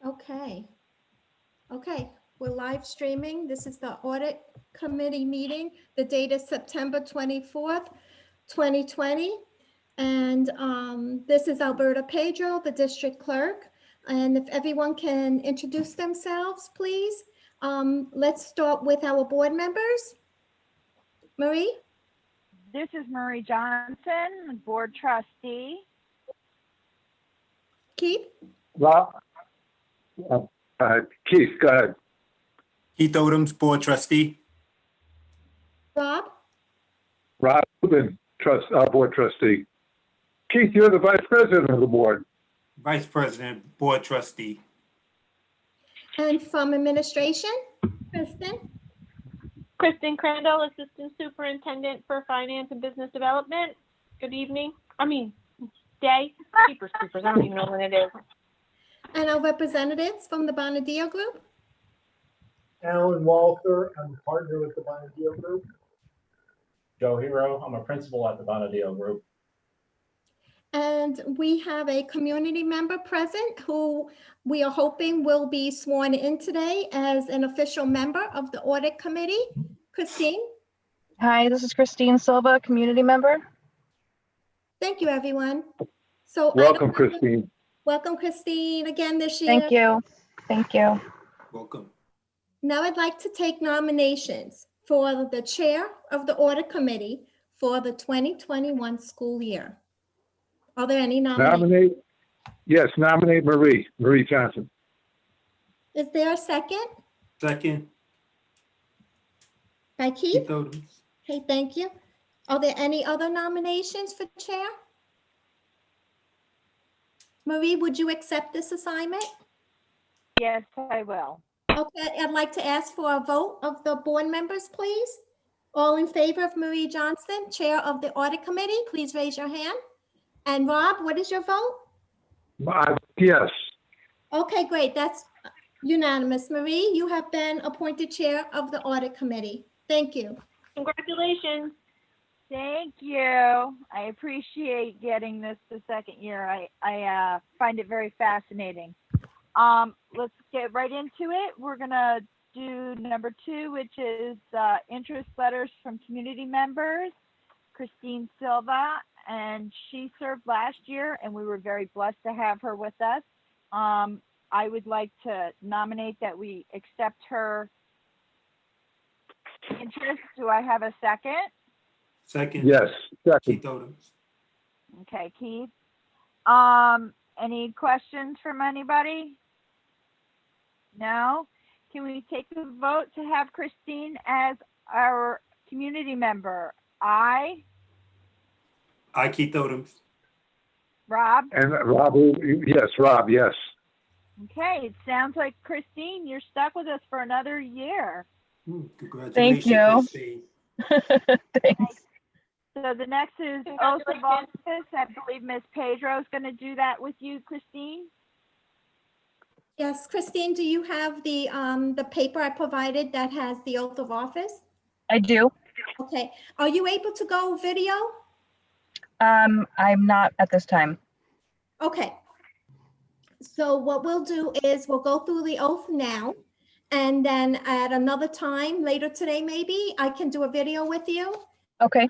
Okay. Okay, we're live streaming. This is the Audit Committee meeting. The date is September 24th, 2020. And this is Alberta Pedro, the district clerk. And if everyone can introduce themselves, please. Let's start with our board members. Marie? This is Marie Johnson, board trustee. Keith? Rob? Keith, go ahead. Keith Odoms, board trustee. Rob? Rob Rubin, board trustee. Keith, you're the vice president of the board. Vice president, board trustee. And from administration, Kristen? Kristen Crandall, Assistant Superintendent for Finance and Business Development. Good evening. Day. Keepers. I don't even know when it is. And our representatives from the Bonadeo Group? Alan Walther, I'm a partner with the Bonadeo Group. Joe Hero, I'm a principal at the Bonadeo Group. And we have a community member present who we are hoping will be sworn in today as an official member of the Audit Committee. Christine? Hi, this is Christine Silva, community member. Thank you, everyone. So Welcome, Christine. Welcome, Christine, again this year. Thank you. Thank you. Welcome. Now I'd like to take nominations for the chair of the Audit Committee for the 2021 school year. Are there any nominations? Nominate Marie Johnson. Is there a second? Second, By Keith Keith? Odoms. Okay, thank you. Are there any other nominations for chair? Marie, would you accept this assignment? Yes, I will. Okay, I'd like to ask for a vote of the board members, please. All in favor of Marie Johnson, Chair of the Audit Committee, please raise your hand. And Rob, what is your vote? Yes. Okay, great. That's unanimous. Marie, you have been appointed Chair of the Audit Committee. Thank you. Congratulations. Thank you. I appreciate getting this the second year. I find it very fascinating. Let's get right into it. We're gonna do number 2, which is interest letters from community members. Christine Silva, and she served last year, and we were very blessed to have her with us. I would like to nominate that we accept her interest. Do I have a second? Second. Yes. Second. Keith Odoms. Okay, Keith. Any questions from anybody? No? Can we take a vote to have Christine as our community member? Aye. I, Keith Odoms. Rob? And Rob, yes, Rob, yes. Okay, it sounds like Christine, you're stuck with us for another year. Congratulations, Thank you. Christine. Thanks. So the next is oath of office. I believe Ms. Pedro is going to do that with you, Christine. Yes, Christine, do you have the paper I provided that has the oath of office? I do. Okay, are you able to go video? I'm not at this time. Okay. So what we'll do is we'll go through the oath now, and then at another time, later today maybe, I can do a video with you. Okay.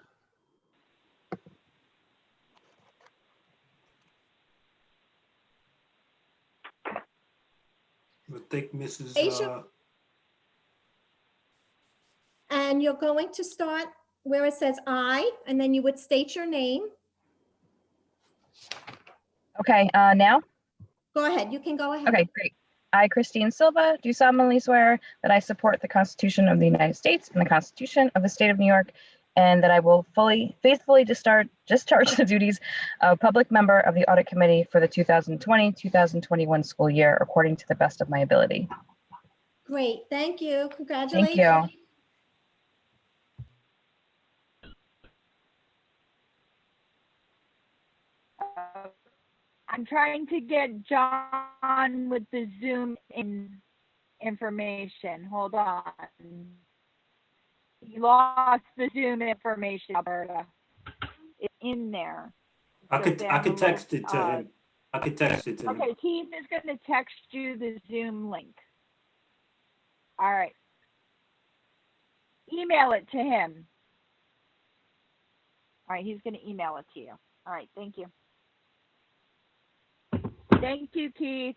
I think Mrs. Asia? And you're going to start where it says I, and then you would state your name. Okay, now? Go ahead, you can go ahead. Okay, great. I, Christine Silva, do solemnly swear that I support the Constitution of the United States and the Constitution of the State of New York, and that I will faithfully discharge the duties of public member of the Audit Committee for the 2020-2021 school year according to the best of my ability. Great, thank you. Congratulations. Thank you. I'm trying to get John with the Zoom information. Hold on. He lost the Zoom information, Alberta. It's in there. I Just could download, text it to him. I could text it to him. Okay, Keith is going to text you the Zoom link. All right. Email it to him. All right, he's going to email it to you. All right, thank you. Thank you, Keith.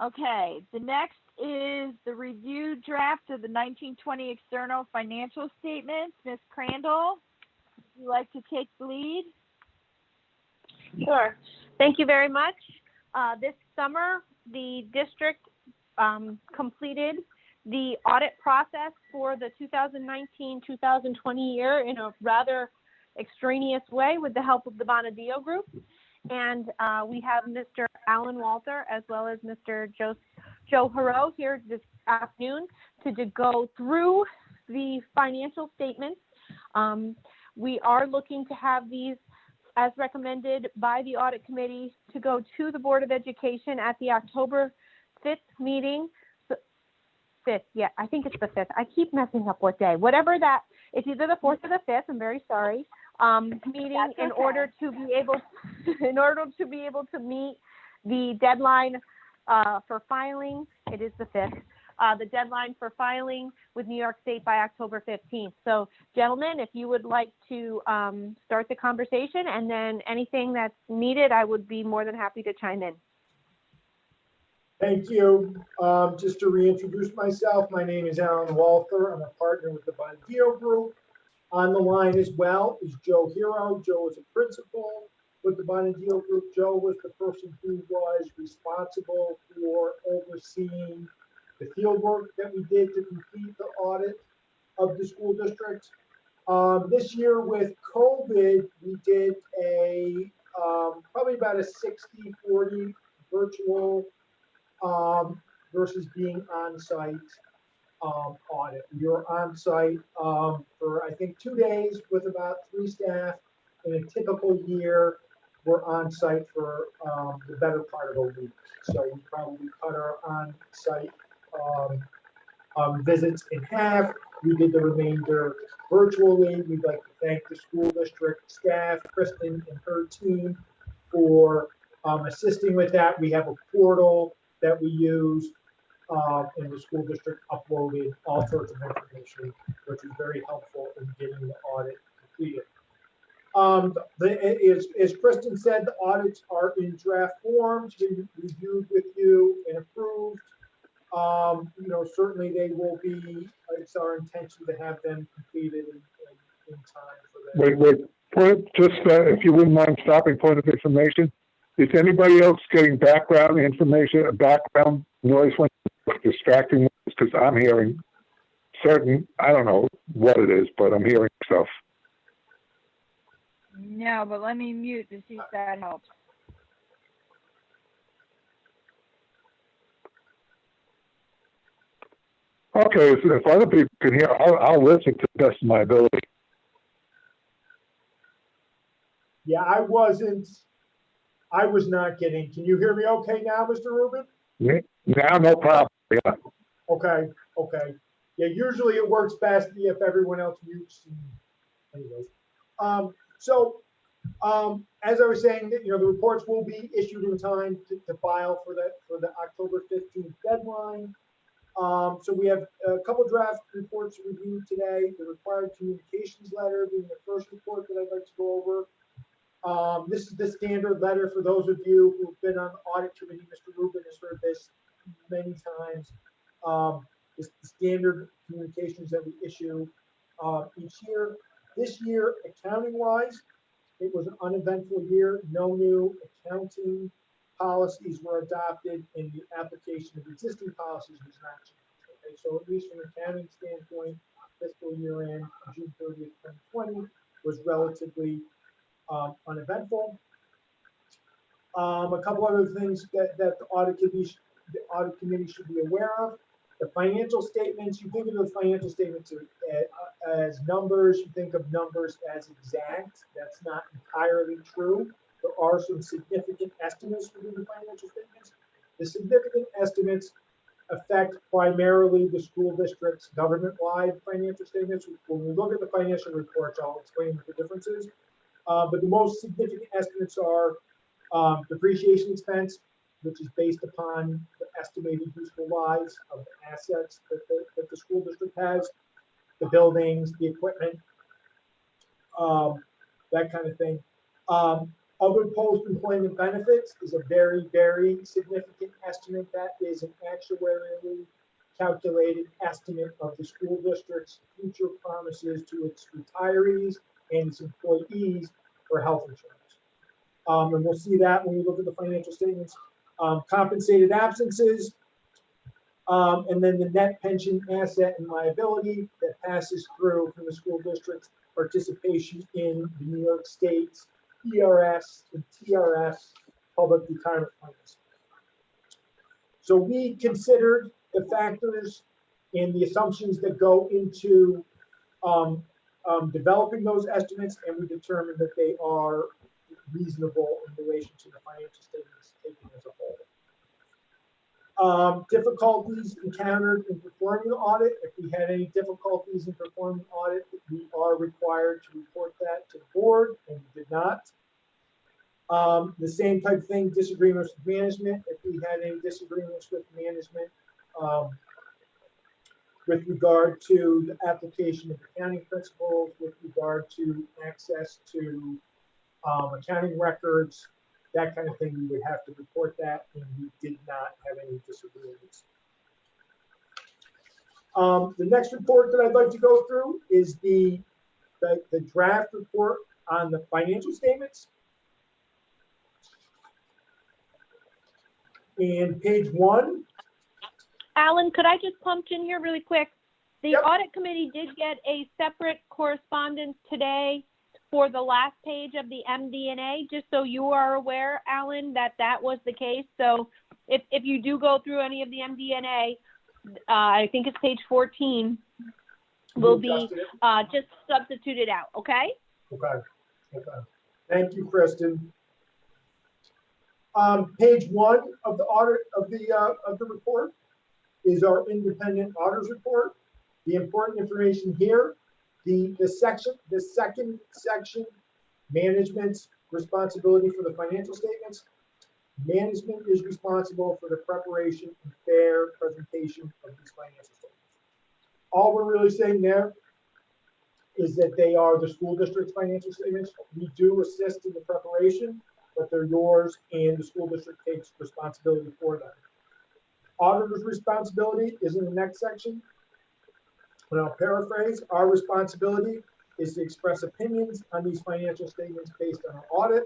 Okay, the next is the review draft of the 1920 external financial statements. Ms. Crandall, would you like to take the lead? Sure. Thank you very much. This summer, the district completed the audit process for the 2019-2020 year in a rather extraneous way with the help of the Bonadeo Group. And we have Mr. Alan Walter as well as Mr. Joe Haro here this afternoon to go through the financial statements. We are looking to have these as recommended by the audit committee to go to the Board of Education at the October 5th meeting. 5th, yeah, I think it's the 5th. I keep messing up what day. Whatever that, it's either the 4th or the 5th. I'm very sorry. Meeting That's okay. in order to be able to meet the deadline for filing. It is the 5th. The deadline for filing with New York State by October 15th. So, gentlemen, if you would like to start the conversation, and then anything that's needed, I would be more than happy to chime in. Thank you. Just to reintroduce myself, my name is Alan Walther. I'm a partner with the Bonadeo Group. On the line as well is Joe Haro. Joe is a principal with the Bonadeo Group. Joe was the person who was responsible for overseeing the field work that we did to complete the audit of the school district. This year with COVID, we did a probably about a 60-40 virtual versus being on-site audit. We were on-site for I think 2 days with about 3 staff. In a typical year, we're on-site for the better part of a week. So we probably cut our on-site visits in half. We did the remainder virtually. We'd like to thank the school district staff, Kristen and her team, for assisting with that. We have a portal that we use, and the school district uploaded all sorts of information, which was very helpful in getting the audit completed. As Kristen said, the audits are in draft forms, been reviewed with you and approved. Certainly they will be, it's our intention to have them completed in time for that. Wait, if you wouldn't mind stopping, point of information. Is anybody else getting background information, background noise when distracting? Because I'm hearing certain, I don't know what it is, but I'm hearing stuff. No, but let me mute to see if that helps. Okay, if other people can hear, I'll listen to the best of my ability. Yeah, I was not getting, can you hear me okay now, Mr. Rubin? Yeah, now, no problem. Yeah. Okay. Yeah, usually it works best if everyone else mutes. Anyways, as I was saying, the reports will be issued in time to file for the October 15th deadline. So we have a couple draft reports to review today. The required communications letter being the first report that I'd like to go over. This is the standard letter for those of you who've been on the audit committee. Mr. Rubin has heard this many times. It's the standard communications that we issue each year. This year, accounting-wise, it was an uneventful year. No new accounting policies were adopted, and the application of existing policies was not changed. Okay, so at least from an accounting standpoint, fiscal year end, June 30th, 2020, was relatively uneventful. A couple other things that the audit committee should be aware of. The financial statements, you think of the financial statements as numbers, you think of numbers as exact. That's not entirely true. There are some significant estimates within the financial statements. The significant estimates affect primarily the school district's government-wide financial statements. When we look at the financial reports, I'll explain what the difference is. But the most significant estimates are depreciation expense, which is based upon the estimated useful lives of the assets that the school district has, the buildings, the equipment, that kind of thing. Other post-employment benefits is a very, very significant estimate. That is an actuarially calculated estimate of the school district's future promises to its retirees and its employees for health insurance. And we'll see that when we look at the financial statements. Compensated absences, and then the net pension asset and liability that passes through from the school district's participation in the New York State's ERS and TRS public retirement plans. So we considered the factors and the assumptions that go into developing those estimates, and we determined that they are reasonable in relation to the financial statements taken as a whole. Difficulties encountered in performing the audit. If we had any difficulties in performing the audit, we are required to report that to the board, and we did not. The same type of thing, disagreements with management. If we had any disagreements with management with regard to the application of accounting principles, with regard to access to accounting records, that kind of thing, we would have to report that, and we did not have any disagreements. The next report that I'd like to go through is the draft report on the financial statements. And page 1. Alan, could I just punch in here really quick? The Yep. audit committee did get a separate correspondence today for the last page of the MD&A, just so you are aware, Alan, that that was the case. So if you do go through any of the MD&A, I think it's page 14, will be just substituted out, okay? Okay. Thank you, Kristen. Page 1 of the audit of the report is our independent auditors report. The important information here, the second section, management's responsibility for the financial statements. Management is responsible for the preparation and fair presentation of these financial statements. All we're really saying there is that they are the school district's financial statements. We do assist in the preparation, but they're yours, and the school district takes responsibility for them. Auditor's responsibility is in the next section. And I'll paraphrase, our responsibility is to express opinions on these financial statements based on our audit.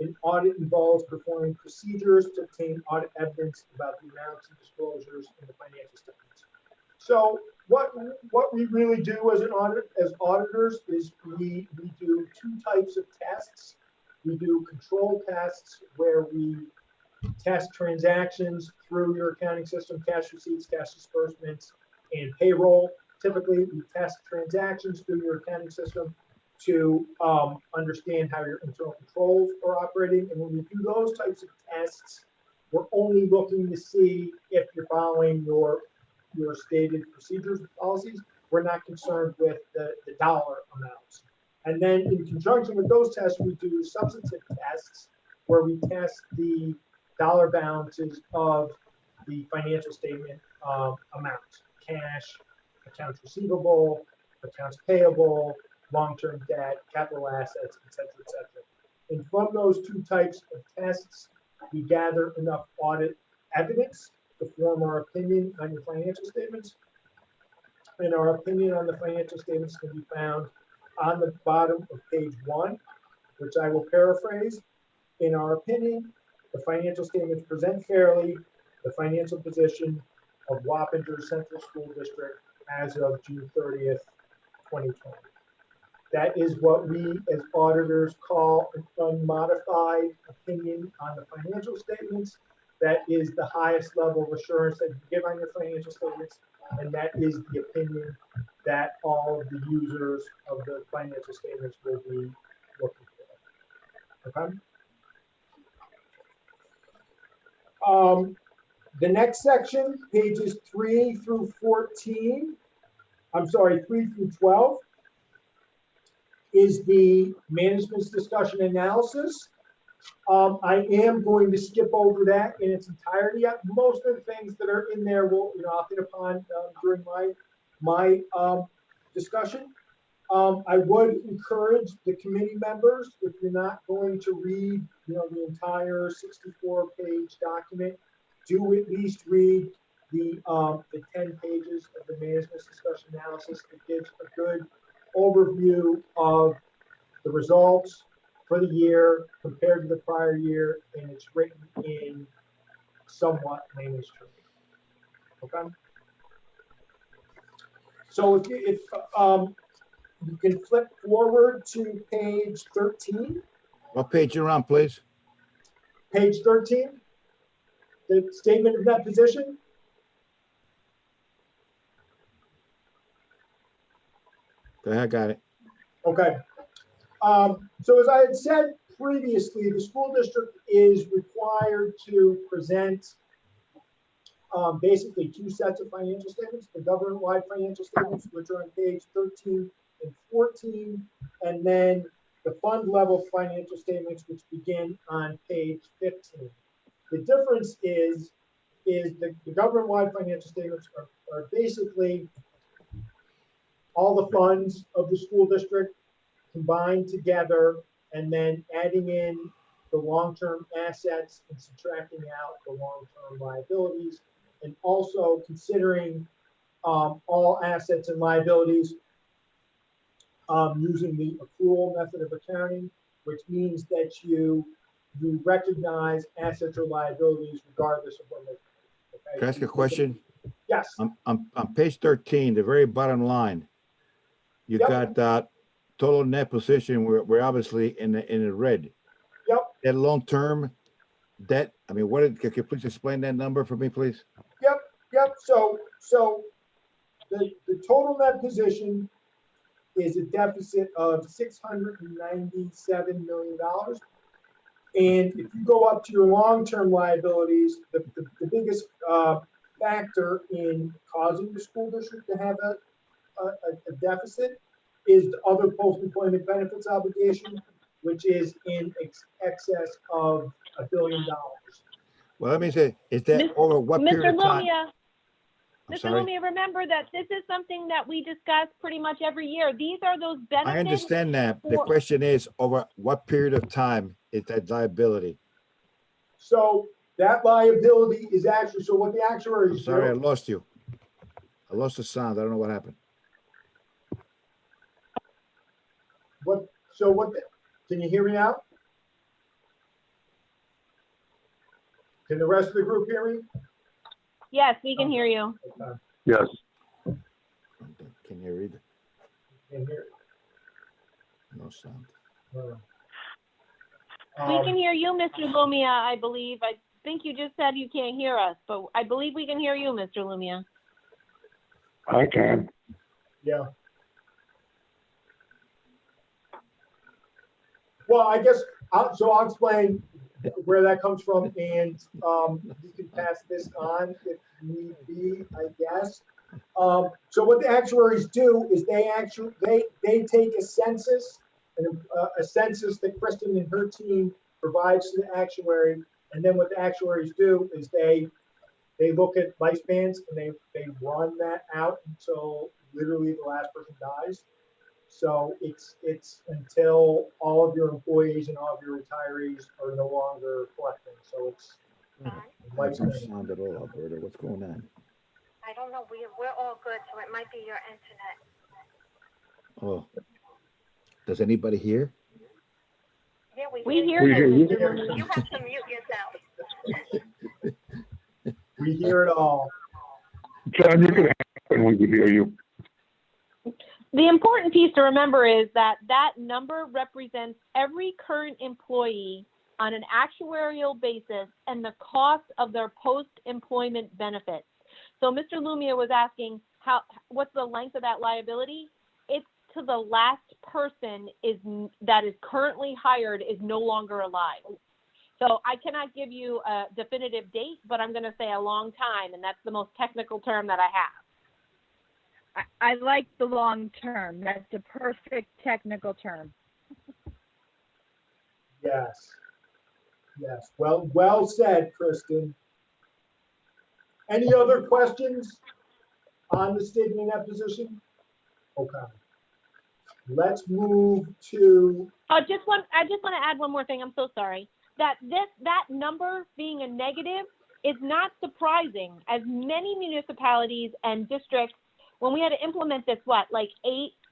An audit involves performing procedures to obtain audit evidence about the amounts and disclosures in the financial statements. So what we really do as auditors is we do 2 types of tests. We do control tests where we test transactions through your accounting system, cash receipts, cash disbursements, and payroll. Typically, we test transactions through your accounting system to understand how your internal controls are operating. And when we do those types of tests, we're only looking to see if you're following your stated procedures and policies. We're not concerned with the dollar amounts. And then in conjunction with those tests, we do substantive tests where we test the dollar balances of the financial statement amounts, cash, accounts receivable, accounts payable, long-term debt, capital assets, et cetera, et cetera. And from those 2 types of tests, we gather enough audit evidence to form our opinion on your financial statements. And our opinion on the financial statements can be found on the bottom of page 1, which I will paraphrase. In our opinion, the financial statements present fairly the financial position of Wappinger Central School District as of June 30th, 2020. That is what we as auditors call an unmodified opinion on the financial statements. That is the highest level of assurance that you give on your financial statements, and that is the opinion that all of the users of the financial statements will be looking for. Okay. The next section, pages 3 through 12, is the management's discussion analysis. I am going to skip over that in its entirety. Most of the things that are in there will, I'll hit upon during my discussion. I would encourage the committee members, if you're not going to read, the entire 64-page document, do at least read the 10 pages of the management discussion analysis. It gives a good overview of the results for the year compared to the prior year, and it's written in somewhat layman's terms. Okay. So if you can flip forward to page 13. What page you're on, please? Page 13, the statement of net position. Go ahead, got it. Okay. So as I had said previously, the school district is required to present basically two sets of financial statements: the government-wide financial statements, which are on page 13 and 14, and then the fund level financial statements, which begin on page 15. The difference is the government-wide financial statements are basically all the funds of the school district combined together, and then adding in the long-term assets and subtracting out the long-term liabilities, and also considering all assets and liabilities using the accrual method of accounting, which means that you recognize assets or liabilities regardless of when they. Okay? Can I ask a question? Yes. On page 13, the very bottom line, you Yep. got total net position. We're obviously in the red. Yep. That long-term debt. I mean, can you please explain that number for me, please? Yep. So the total net position is a deficit of $697 million. And if you go up to your long-term liabilities, the biggest factor in causing the school district to have a deficit is the other post-employment benefits obligation, which is in excess of $1 billion. Well, let me say, is that over what period Mr. of time? Lumia, I'm Mr. sorry? Lumia, remember that this is something that we discuss pretty much every year. These are those benefits. I understand that. The for- question is, over what period of time is that liability? So that liability is actually, so what the actuaries I'm sorry, I do. lost you. I lost the sound. I don't know what happened. Can you hear me now? Can the rest of the group hear me? Yes, we can hear you. Okay. Yes. Can you read? Can hear. No sound. We can hear you, Mr. Lumia, I believe. I think you just said you can't hear us, but I believe we can hear you, Mr. Lumia. I can. Yeah. Well, I guess, I'll explain where that comes from, and you can pass this on if need be, I guess. So what the actuaries do is they take a census, a census that Kristen and her team provides to the actuary, and then what the actuaries do is they look at lifespans and they run that out until literally the last person dies. So it's until all of your employees and all of your retirees are no longer collecting. So it's No sound at all, Alberta. What's going on? I don't know. We're all good, so it might be your internet. Oh, does anybody hear? Yeah, We hear We hear you, you. Mr. Lumia. You have to mute yourself. We hear it all. John, you can have it when we hear you. The important piece to remember is that that number represents every current employee on an actuarial basis and the cost of their post-employment benefits. So Mr. Lumia was asking what's the length of that liability? It's to the last person that is currently hired is no longer alive. So I cannot give you a definitive date, but I'm going to say a long time, and that's the most technical term that I have. I like the long term. That's the perfect technical term. Yes. Yes. Well said, Kristen. Any other questions on the statement in that position? Okay. Let's move to, I just want to add one more thing. I'm so sorry. That number being a negative is not surprising, as many municipalities and districts, when we had to implement this, like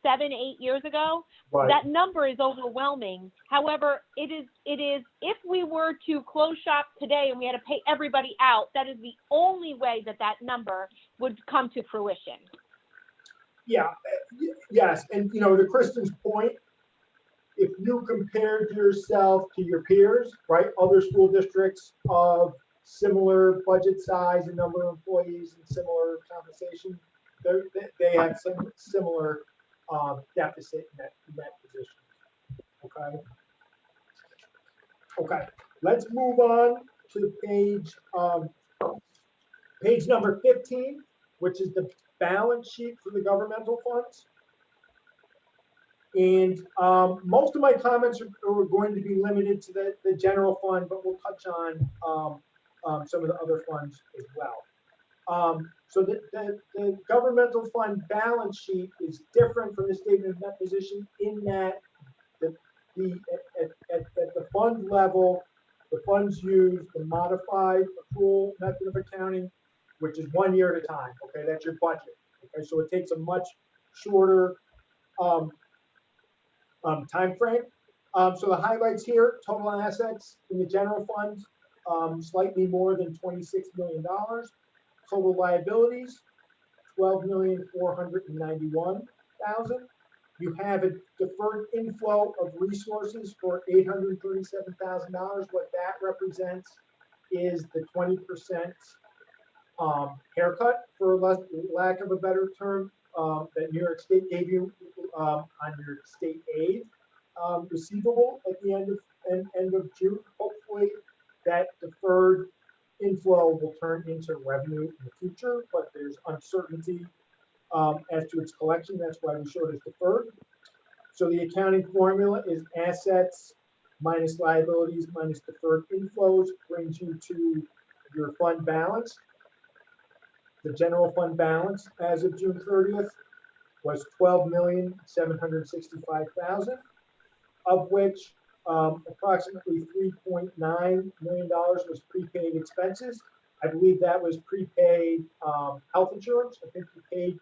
7, 8 years ago, right, that number is overwhelming. However, it is if we were to close shop today and we had to pay everybody out, that is the only way that number would come to fruition. yeah, yes, and to Kristen's point, if you compared yourself to your peers, right, other school districts of similar budget size and number of employees and similar compensation, they have some similar deficit in that position. Okay. Okay. Let's move on to page number 15, which is the balance sheet for the governmental funds. And most of my comments are going to be limited to the general fund, but we'll touch on some of the other funds as well. So the governmental fund balance sheet is different from the statement of net position in that at the fund level, the funds use the modified accrual method of accounting, which is 1 year at a time. Okay, that's your budget. Okay, so it takes a much shorter time frame. So the highlights here: total assets in the general fund, slightly more than $26 million. Total liabilities, $12,491,000. You have a deferred inflow of resources for $837,000. What that represents is the 20% haircut, for lack of a better term, that New York State gave you on your state aid receivable at the end of June. Hopefully, that deferred inflow will turn into revenue in the future, but there's uncertainty as to its collection. That's why we showed it as deferred. So the accounting formula is assets minus liabilities minus deferred inflows brings you to your fund balance. The general fund balance as of June 30th was $12,765,000, of which approximately $3.9 million was prepaid expenses. I believe that was prepaid health insurance. I think you paid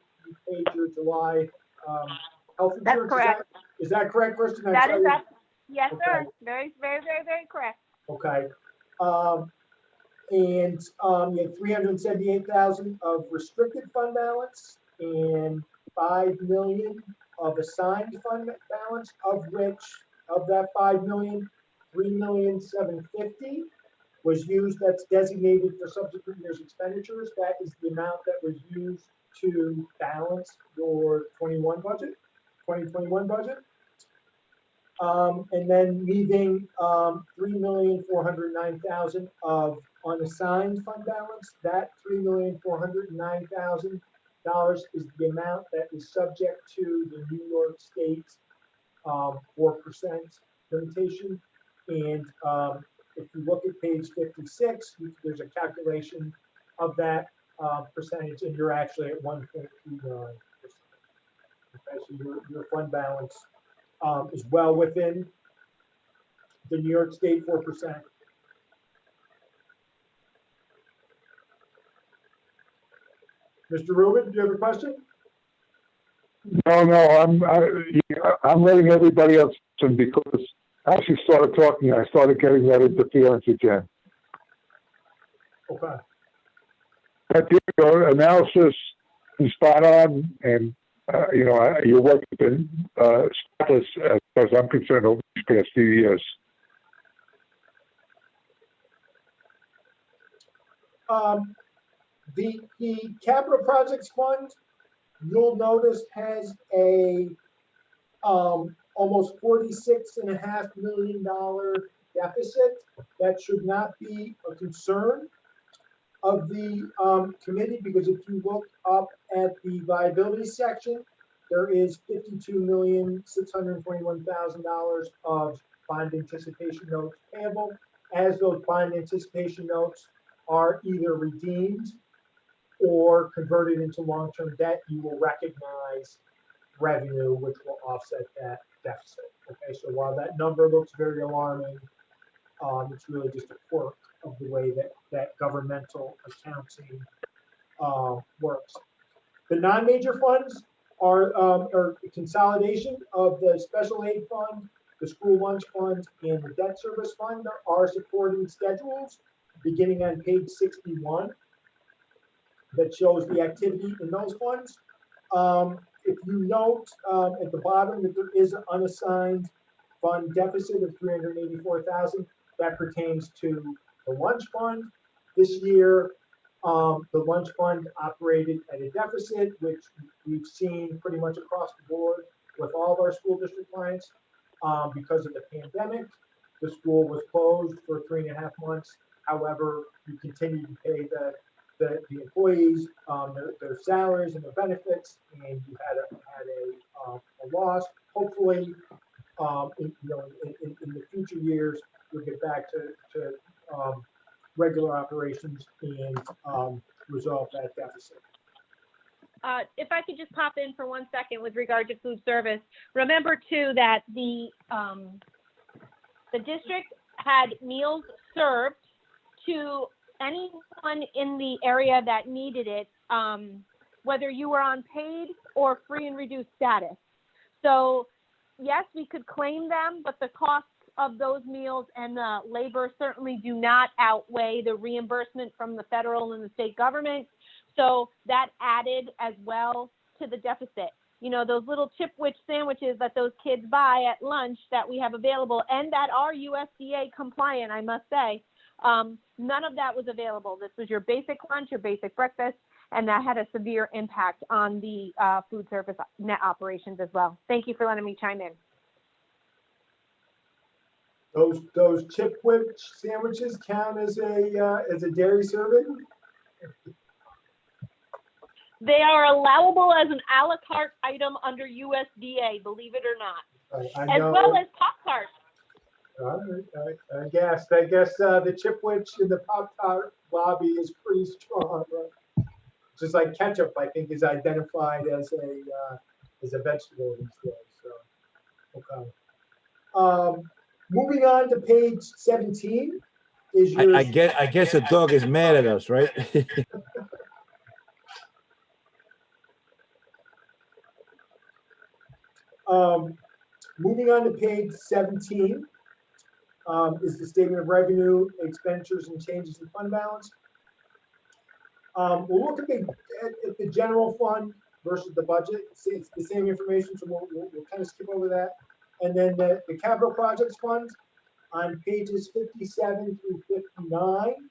your July health insurance. That's correct. Is that correct, Kristen? That is that. Yes, okay. Sir. Very, very, very, very correct. Okay. And you had 378,000 of restricted fund balance and 5 million of assigned fund balance, of which of that 5 million, 3,750,000 was used. That's designated for subsequent years expenditures. That is the amount that was used to balance your 2021 budget. And then leaving 3,409,000 of unassigned fund balance. That $3,409,000 is the amount that is subject to the New York State 4% limitation. And if you look at page 56, there's a calculation of that percentage, and you're actually at 1.29%. Okay, so your fund balance is well within the New York State 4%. Mr. Rubin, do you have a question? No, I'm letting everybody else listen because as you started talking, I started getting that interference again. Okay. But your analysis is spot on, and your work has been spotless as far as I'm concerned over these past few years. The capital projects fund, you'll notice, has a almost $46.5 million deficit. That should not be a concern. of the committee, because if you look up at the liability section, there is $52,621,000 of bond anticipation notes payable. As those bond anticipation notes are either redeemed or converted into long-term debt, you will recognize revenue, which will offset that deficit. Okay, so while that number looks very alarming, it's really just a quirk of the way that governmental accounting works. The non-major funds are a consolidation of the special aid fund, the school lunch fund, and the debt service fund. There are supporting schedules beginning on page 61 that shows the activity in those funds. If you note at the bottom that there is an unassigned fund deficit of $384,000, that pertains to the lunch fund. This year, the lunch fund operated at a deficit, which we've seen pretty much across the board with all of our school district clients because of the pandemic. The school was closed for 3.5 months. However, you continue to pay the employees their salaries and their benefits, and you had a loss. Hopefully, in the future years, we'll get back to regular operations and resolve that deficit. If I could just pop in for 1 second with regard to food service, remember too that the district had meals served to anyone in the area that needed it, whether you were on paid or free and reduced status. So yes, we could claim them, but the costs of those meals and the labor certainly do not outweigh the reimbursement from the federal and the state government. So that added as well to the deficit. You know, those little Chipwich sandwiches that those kids buy at lunch that we have available and that are USDA compliant, I must say, none of that was available. This was your basic lunch, your basic breakfast, and that had a severe impact on the food service net operations as well. Thank you for letting me chime in. Those Chipwich sandwiches count as a dairy serving? They are allowable as an a la carte item under USDA, believe it or not, I as know. well as Pop-Tarts. I guess the Chipwich in the Pop-Tart lobby is pretty strong. Right? Just like ketchup, I think, is identified as a vegetable these days. So, okay. Moving on to page 17 is your. I guess the dog is mad at us, right? Moving on to page 17 is the statement of revenue, expenditures, and changes in fund balance. We'll look at the general fund versus the budget. It's the same information, so we'll kind of skip over that. And then the capital projects fund on pages 57 through 59.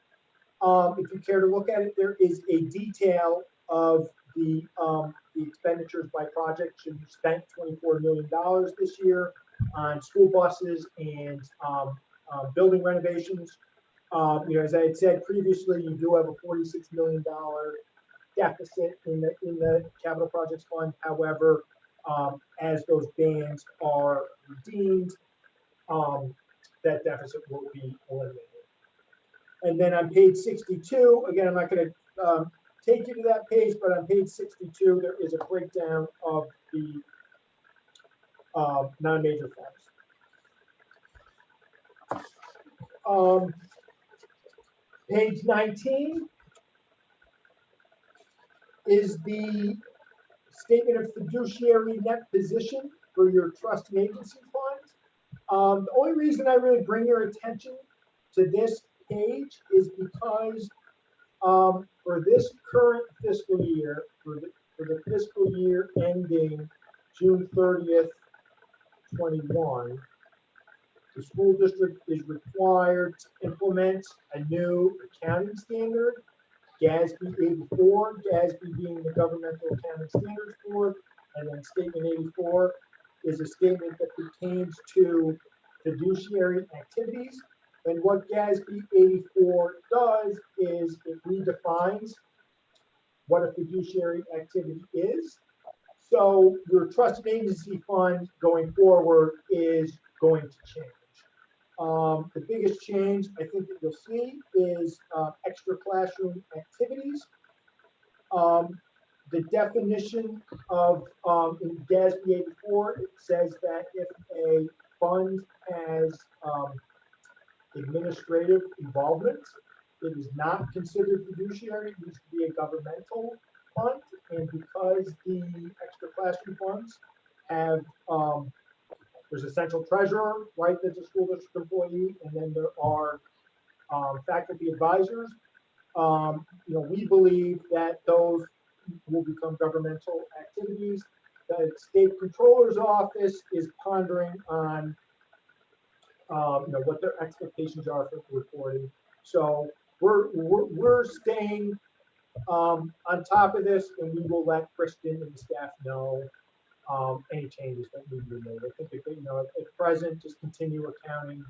If you care to look at it, there is a detail of the expenditures by project. So you spent $24 million this year on school buses and building renovations. As I had said previously, you do have a $46 million deficit in the capital projects fund. However, as those bans are redeemed, that deficit will be eliminated. And then on page 62, again, I'm not going to take you to that page, but on page 62, there is a breakdown of the non-major funds. Page 19 is the statement of fiduciary net position for your trust and agency funds. The only reason I really bring your attention to this page is because for this current fiscal year, for the fiscal year ending June 30th, 21, the school district is required to implement a new accounting standard, GASB 84, GASB being the Governmental Accounting Standards Board, and then Statement 84 is a statement that pertains to fiduciary activities. And what GASB 84 does is it redefines what a fiduciary activity is. So your trusted agency fund going forward is going to change. The biggest change I think that you'll see is extra classroom activities. The definition of in GASB 84, it says that if a fund has administrative involvement, it is not considered fiduciary. It needs to be a governmental fund, and because the extra classroom funds have there's a central treasurer, right? That's a school district employee, and then there are faculty advisors. We believe that those will become governmental activities. The state controller's office is pondering on what their expectations are for reporting. So we're staying on top of this, and we will let Kristen and the staff know any changes that need to be made. I think at present, just continue accounting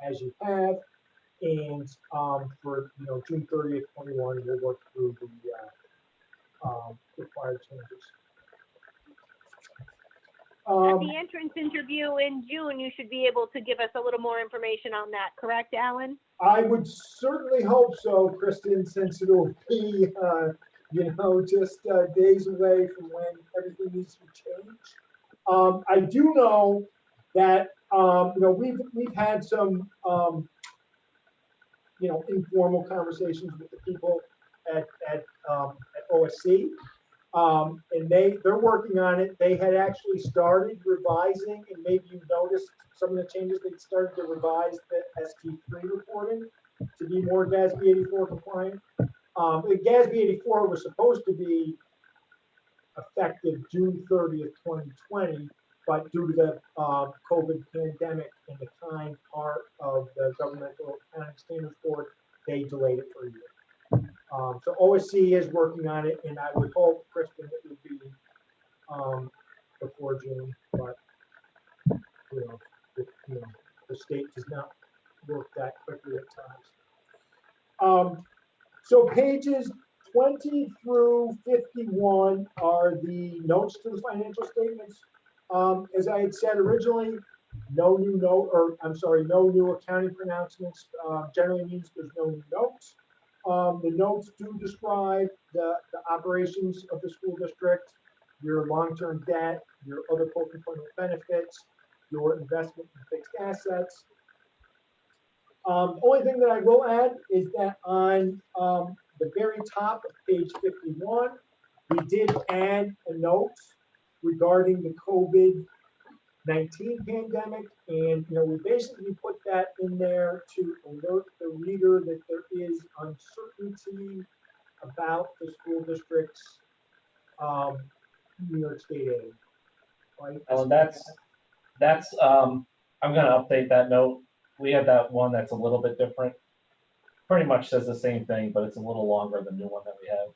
as you have, and for June 30th, 21, we'll work through the required changes. At the entrance interview in June, you should be able to give us a little more information on that, correct, Alan? I would certainly hope so, Kristen, since it'll be, just days away from when everything needs to change. I do know that, we've had some, informal conversations with the people at OSC. And they're working on it. They had actually started revising, and maybe you noticed some of the changes. They started to revise the ST3 reporting to be more GASB 84 compliant. GASB 84 was supposed to be effective June 30th, 2020, but due to the COVID pandemic and the time part of the Governmental Accounting Standards Board, they delayed it for a year. So OSC is working on it, and I would hope, Kristen, it would be before June, but the state does not work that quickly at times. So pages 20 through 51 are the notes to the financial statements. As I had said originally, no new accounting pronouncements generally means there's no new notes. The notes do describe the operations of the school district, your long-term debt, your other post-employment benefits, your investment in fixed assets. The only thing that I will add is that on the very top of page 51, we did add a note regarding the COVID-19 pandemic, and we basically put that in there to alert the reader that there is uncertainty about the school district's New York State aid. Right? Well, that's I'm going to update that note. We have that one that's a little bit different. Pretty much says the same thing, but it's a little longer than the new one that we have.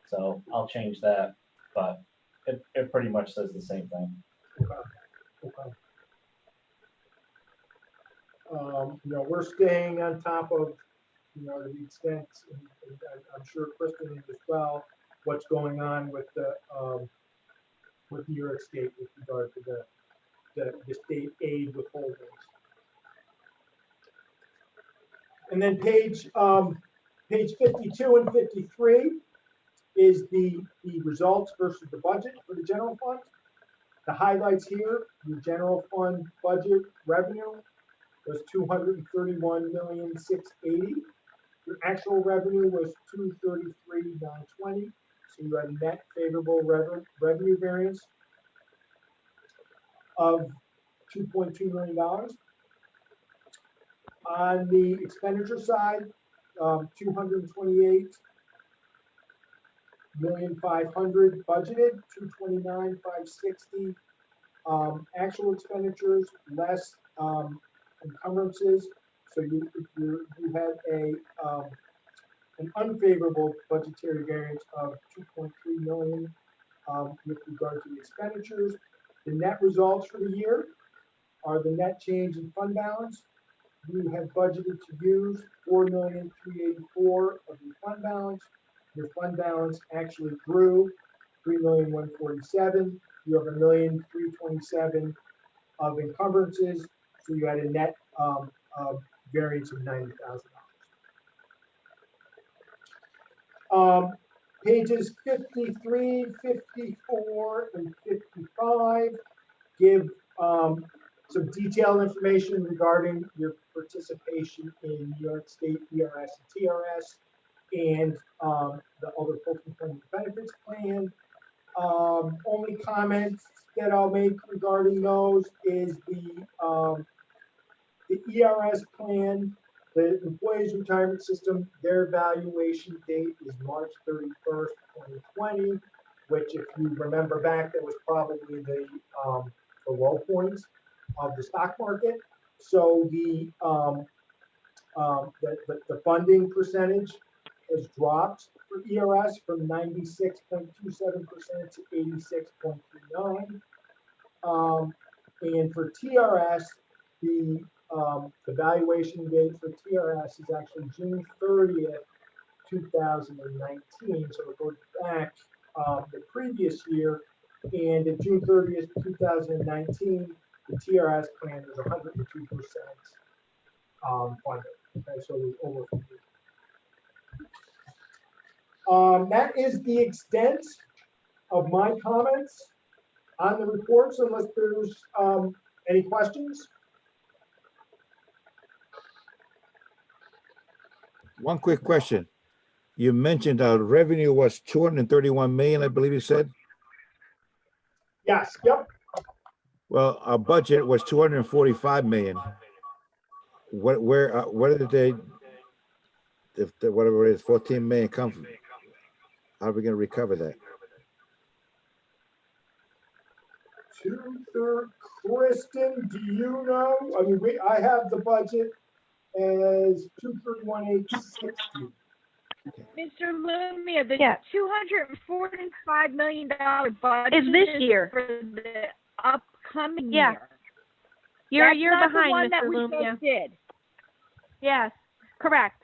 So I'll change that, but it pretty much says the same thing. Okay. We're staying on top of, the extent, and I'm sure Kristen is as well, what's going on with the with New York State with regard to the state aid withholdings. And then page 52 and 53 is the results versus the budget for the general fund. The highlights here, the general fund budget revenue was $231,680,000. Your actual revenue was $233,920,000. So you had a net favorable revenue variance of $2.2 million. On the expenditure side, $228,500,000 budgeted, $229,560,000 actual expenditures, less encumbrances. So you had an unfavorable budgetary variance of $2.3 million with regard to the expenditures. The net results for the year are the net change in fund balance you have budgeted to use 4,384,000 of your fund balance. Your fund balance actually grew 3,147,000. You have 1,327,000 of encumbrances, so you had a net variance of $90,000. Pages 53, 54, and 55 give some detailed information regarding your participation in New York State ERS and TRS and the other post-employment benefits plan. Only comments that I'll make regarding those is the ERS plan, the Employees Retirement System, their evaluation date is March 31st, 2020, which if you remember back, that was probably the low points of the stock market. So the funding percentage has dropped for ERS from 96.27% to 86.39%. And for TRS, the valuation date for TRS is actually June 30th, 2019. So it goes back the previous year. And at June 30th, 2019, the TRS plan was 102% funded. Okay, so it was over 50%. That is the extent of my comments on the reports, unless there's any questions. One quick question. You mentioned revenue was 231 million, I believe you said. Yes, yep. Well, our budget was 245 million. Where did they, if the, whatever it is, 14 million come from? How are we going to recover that? Kristen, do you know? I mean, I have the budget as 231,860. Mr. Lumia, the Yeah. $245 million budget Is this year. for the upcoming Yeah. year. You're That's a year not behind, the one Mr. that we Lumia. just did. Yes, correct.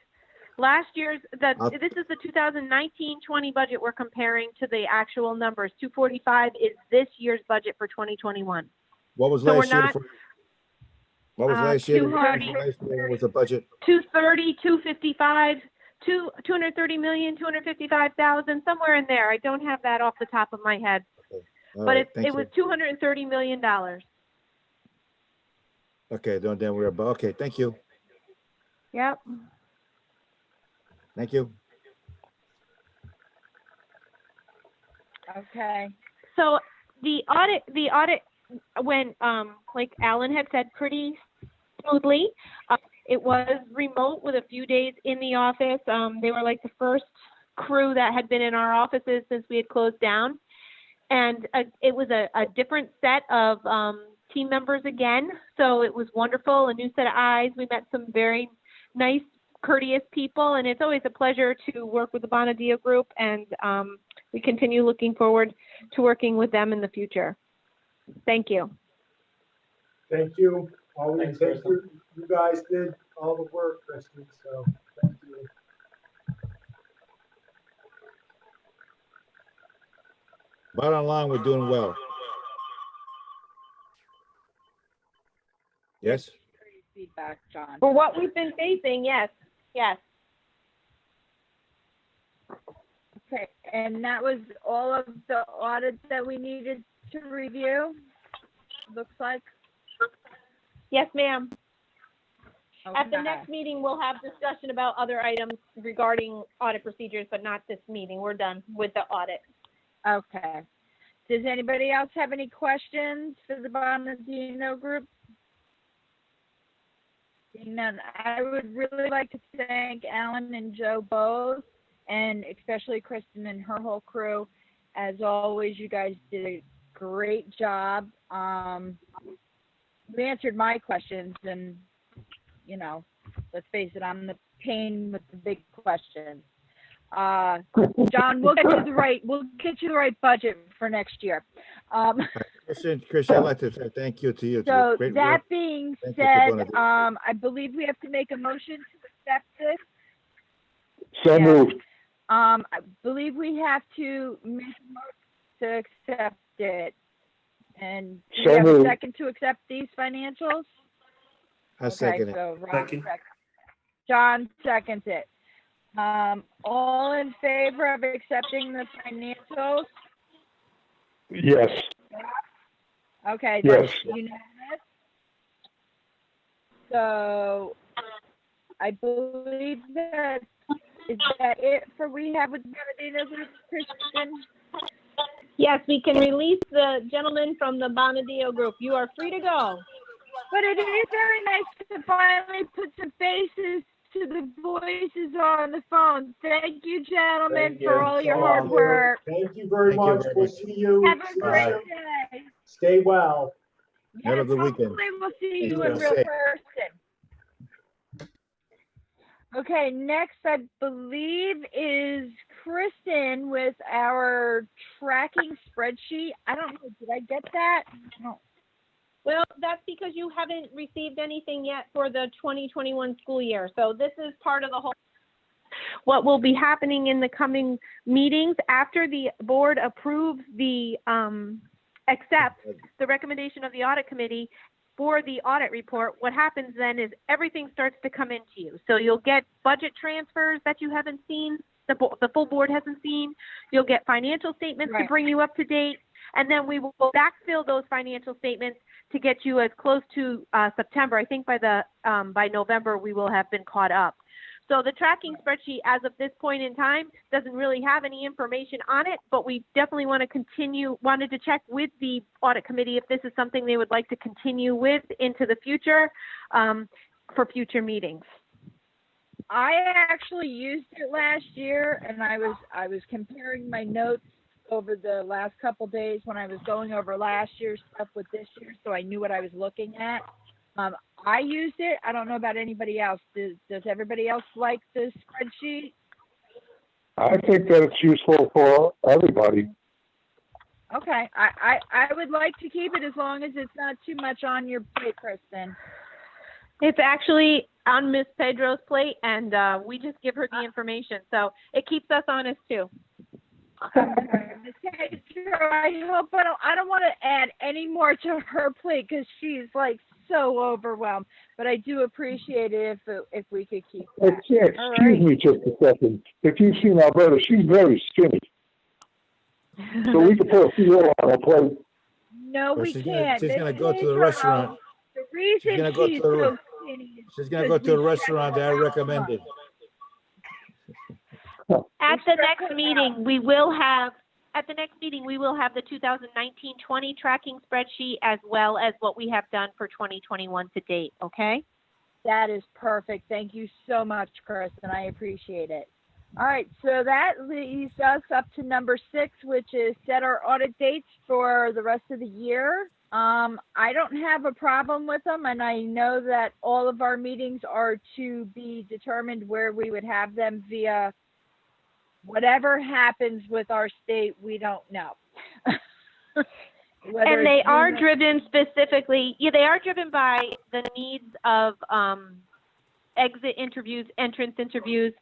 Last year's, I'll- this is the 2019-20 budget we're comparing to the actual numbers. 245 is this year's budget for 2021. What was So we're last year? not- What was last year? 230. What was the budget? 230, 255, 230 million, 255,000, somewhere in there. I don't have that off the top of my head, All but right, thank it was you. $230 million. Okay, then we're about, okay, thank you. Yep. Thank you. Okay. So the audit went, like Alan had said, pretty smoothly. It was remote with a few days in the office. They were like the first crew that had been in our offices since we had closed down. And it was a different set of team members again. So it was wonderful, a new set of eyes. We met some very nice, courteous people, and it's always a pleasure to work with the Bonadio Group. And we continue looking forward to working with them in the future. Thank you. Thank you. Always, Thanks, you guys did all the work, Kristen, so thank you. Bottom line, we're doing well. Yes? Feedback, John. For what we've been facing, yes, yes. Okay, and that was all of the audits that we needed to review, looks like. Yes, ma'am. At the Okay. next meeting, we'll have discussion about other items regarding audit procedures, but not this meeting. We're done with the audit. Okay. Does anybody else have any questions for the Bonadio Group? Seeing none, I would really like to thank Alan and Joe both, and especially Kristen and her whole crew. As always, you guys did a great job. You answered my questions, and you know, let's face it, I'm the pain with the big questions. John, we'll get you the right budget for next year. Chris, I'd like to say thank you to you. It's a So great that work. being Thank you, said, Bernadette. I believe we have to make a motion to accept this. So Yeah. moved. I believe we have to make a motion to accept it. And do we So have a moved. second to accept these financials? I second it. So Ron Second. John seconds it. All in favor of accepting the financials? Yes, Okay, Yes. that's unanimous. So I believe that, is that it for we have with Bernadino Group, Kristen? Yes, we can release the gentleman from the Bonadeo group. You are free to go. But it is very nice to finally put some faces to the voices on the phone. Thank you, gentlemen, Thank you. for all your So hard long. work. Thank you very Thank you much. very We'll much. see you. Have a see you great soon. day. Stay well. Have a Yes, good weekend. hopefully we'll see Thank you you. in real person. Okay, next I believe is Kristen with our tracking spreadsheet. I don't know, did I get that? No. Well, that's because you haven't received anything yet for the 2021 school year. So this is part of the whole. What will be happening in the coming meetings after the board approves the, accepts the recommendation of the audit committee for the audit report, what happens then is everything starts to come into you. So you'll get budget transfers that you haven't seen, the full board hasn't seen. You'll get financial statements to Right. bring you up to date. And then we will backfill those financial statements to get you as close to September. I think by November, we will have been caught up. So the tracking spreadsheet as of this point in time doesn't really have any information on it, but we definitely wanted to check with the audit committee if this is something they would like to continue with into the future for future meetings. I actually used it last year, and I was comparing my notes over the last couple days when I was going over last year's stuff with this year, so I knew what I was looking at. I used it. I don't know about anybody else. Does everybody else like this spreadsheet? I think that it's useful for everybody. Okay, I would like to keep it as long as it's not too much on your plate, Kristen. It's actually on Miss Pedro's plate, and we just give her the information. So it keeps us honest too. Ms. Pedro, I hope I don't want to add any more to her plate because she's like so overwhelmed. But I do appreciate it if we could keep that. Excuse me just a second. If you've seen Alberta, she's very skinny. So we could put a few more on her plate. No, Well, we she's can't. gonna Miss go to the Pedro, restaurant. The reason She's gonna go she's to the- so skinny is She's gonna go to a restaurant that I recommended. At the next meeting, we will have the 2019-20 tracking spreadsheet as well as what we have done for 2021 to date, okay? That is perfect. Thank you so much, Kristen. I appreciate it. All right, so that leads us up to number 6, which is set our audit dates for the rest of the year. I don't have a problem with them, and I know that all of our meetings are to be determined where we would have them via whatever happens with our state, we don't know. And they are driven specifically, they are driven by the needs of exit interviews, entrance interviews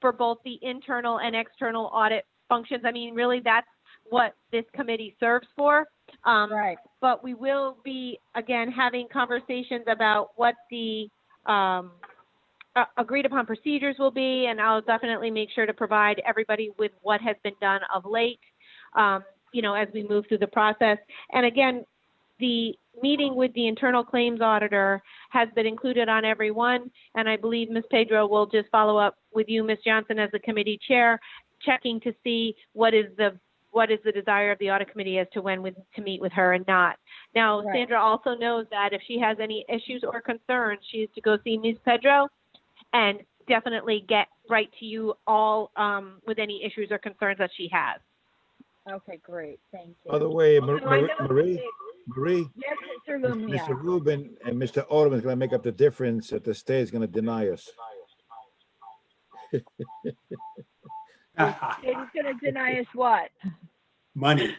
for both the internal and external audit functions. I mean, really, that's what this committee serves for. Right. But we will be, again, having conversations about what the agreed upon procedures will be, and I'll definitely make sure to provide everybody with what has been done of late, as we move through the process. And again, the meeting with the internal claims auditor has been included on every one, and I believe Ms. Pedro will just follow up with you, Ms. Johnson, as the committee chair, checking to see what is the desire of the audit committee as to when to meet with her and not. Now, Right. Sandra also knows that if she has any issues or concerns, she is to go see Ms. Pedro and definitely get right to you all with any issues or concerns that she has. Okay, great. Thank you. By the way, So I know Marie, Yes, Mr. Lumia. Mr. Rubin and Mr. Alderman is gonna make up the difference that the state is gonna deny us. He's going to deny us what? Money.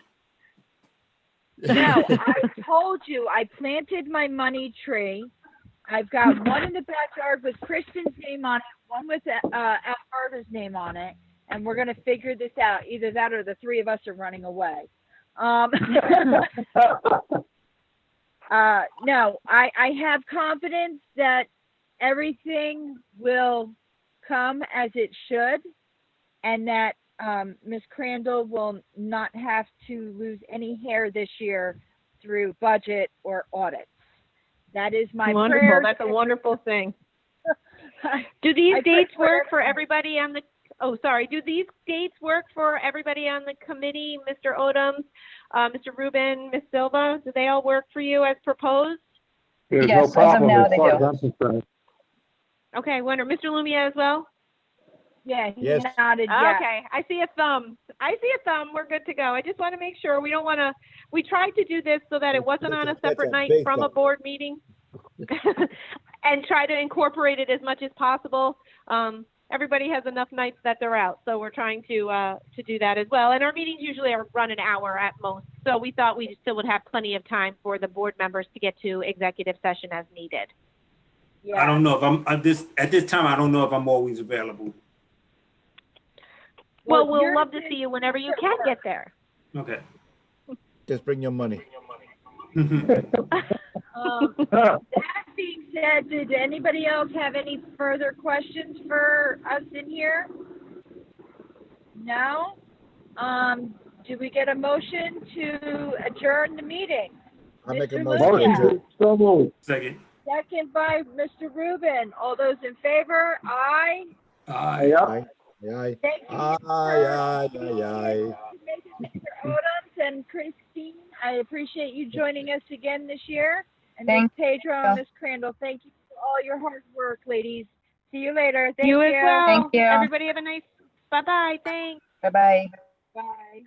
No, I told you, I planted my money tree. I've got one in the backyard with Kristen's name on it, one with Alberta's name on it, and we're gonna figure this out. Either that or the three of us are running away. No, I have confidence that everything will come as it should, and that Ms. Crandall will not have to lose any hair this year through budget or audits. That is my Wonderful. prayer. That's a wonderful thing. Do these I dates pray work for everybody on the, oh, sorry. Do these dates work for everybody on the committee? Mr. Odom, Mr. Rubin, Ms. Silva, do they all work for you as proposed? There's Yes, no as of problem now, as they far do. as I'm concerned. Okay, wonder, Mr. Lumia as well? Yeah, he Yes. nodded yes. Okay, I see a thumb. I see a thumb. We're good to go. I just want to make sure. We don't want to, we tried to do this so that it wasn't on a That's a separate night big from a thumb. board meeting. And try to incorporate it as much as possible. Everybody has enough nights that they're out, so we're trying to do that as well. And our meetings usually run an hour at most, so we thought we still would have plenty of time for the board members to get to executive session as needed. Yeah. I don't know if I'm at this time. I don't know if I'm always available. Well, we'll yours love to is- see you whenever you can get there. Okay. Just bring your money. That being said, did anybody else have any further questions for us in here? No? Do we get a motion to adjourn the meeting? I make a Mr. motion to Lucia. adjourn. So moved. Second. Second by Mr. Rubin. All those in favor? Aye. Aye. Yeah. Aye, aye, Thank you. aye, aye, aye, aye. Mr. Odom and Christine, I appreciate you joining us again this year. And Thank Ms. Pedro and you. Ms. Crandall, thank you for all your hard work, ladies. See you later. Thank You as well. Thank you. Everybody have a nice, bye-bye, thanks. Bye-bye. Bye.